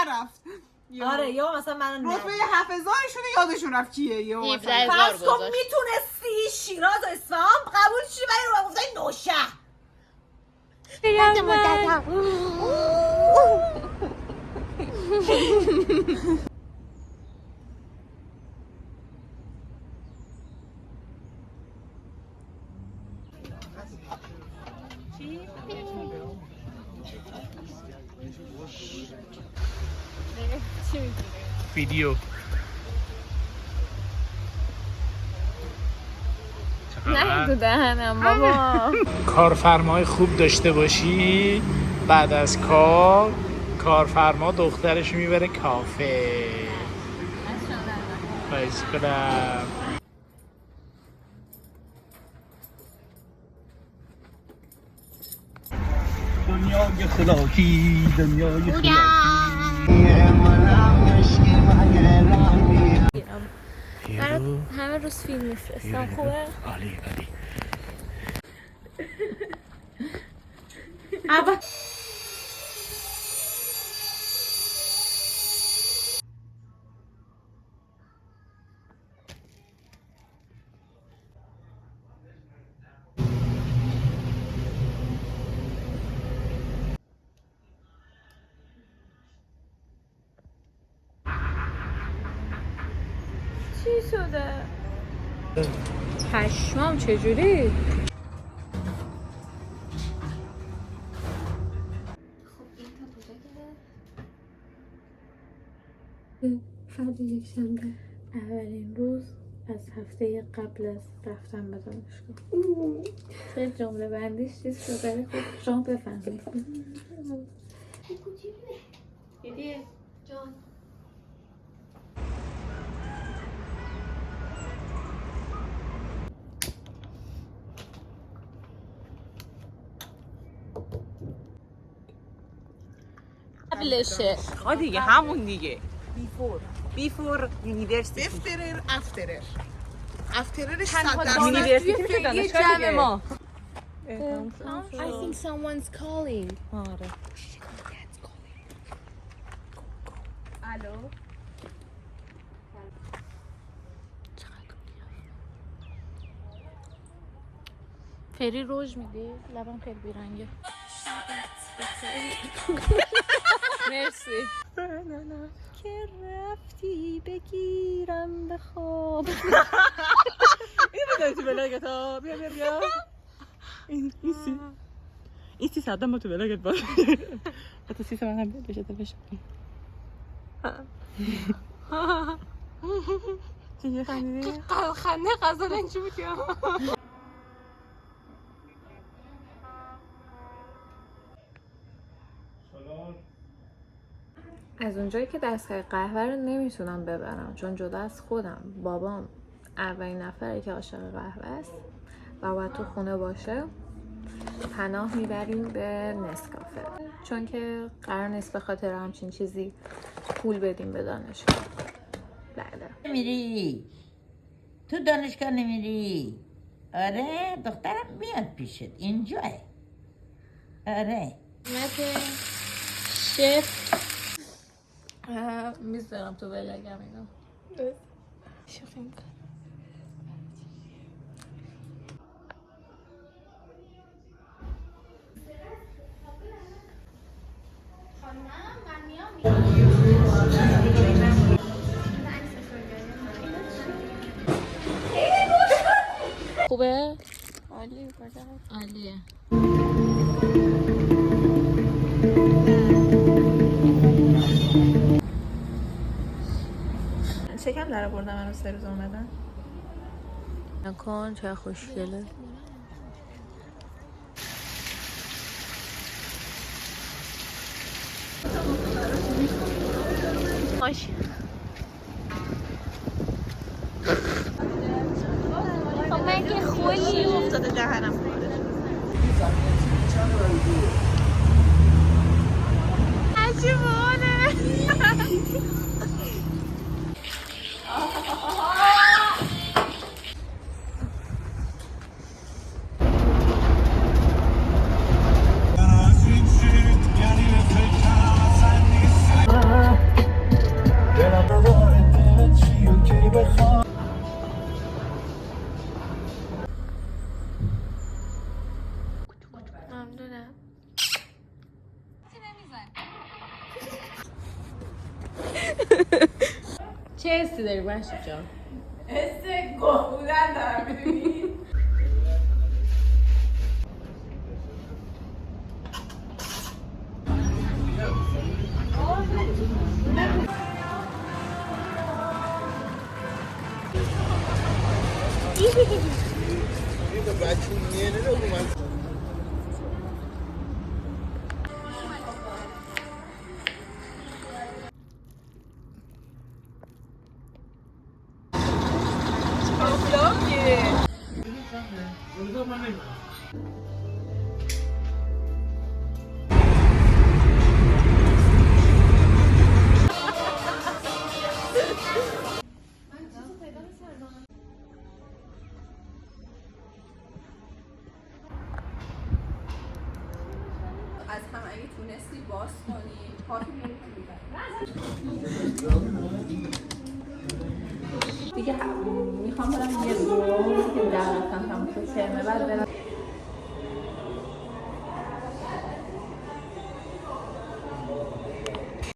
نرفت. آره یا مثلا من رتبه 7000شون یادشون رفت کیه. یا مثلا 17000 فرض کن میتونستی شیراز و اصفهان قبول چی ولی رو گفتن نوشهر. ویدیو نه تو دهنم بابا. کارفرمای خوب داشته باشی، بعد از کار کارفرما دخترش میبره کافه. خواهش کنم. دنیای خلاقی دنیای خلاقی همه روز فیلم میفرستم. خوبه؟ عالی عالی. چی شده؟ پشمام چجوری؟ فرد یک شنبه اولین روز از هفته قبل از رفتن به دانشگاه. خیلی جمله بندیش چیز شده. خب شما بفهمید. دیدی؟ جان قبلشه. دیگه همون دیگه. بیفور یونیورسیتی. افترر افترر. افتررش یونیورسیتی میشه دانشگاه دیگه. ما. I think someone's calling. آره. الو. فری روژ میدی؟ لبم خیلی بیرنگه. مرسی. که رفتی بگیرم به خواب. این بذاری تو بلاگت ها. بیا این این 300 با تو بلاگت باشه. حتی 300 من هم بشه دلش. چیزی خندیدی؟ خنده غزل چی بود یا؟ از اونجایی که دستگاه قهوه رو نمیتونم ببرم چون جدا از خودم بابام اولین نفری که عاشق قهوه است و باید تو خونه باشه پناه میبریم به نسکافه چون که قرار نیست به خاطر همچین چیزی پول بدیم به دانشگاه. بله. میری تو دانشگاه نمیری؟ آره دخترم میاد پیشت اینجاه. آره شف میذارم تو بلگم اینو. شوخی میکنم. خوبه؟ عالیه. عالیه. شکم در آوردم من رو 3 روز اومدن. نکن چه خوشگله. باش. من که خوشی افتاده دهنم. عجیبانه. چه حسی داری مهشید جان؟ حس گوه بودن دارم میدونی؟ از هم اگه تونستی باز کنی کافی دیگه میخوام برم یه روز که درستم تموم شد ترمه بعد برم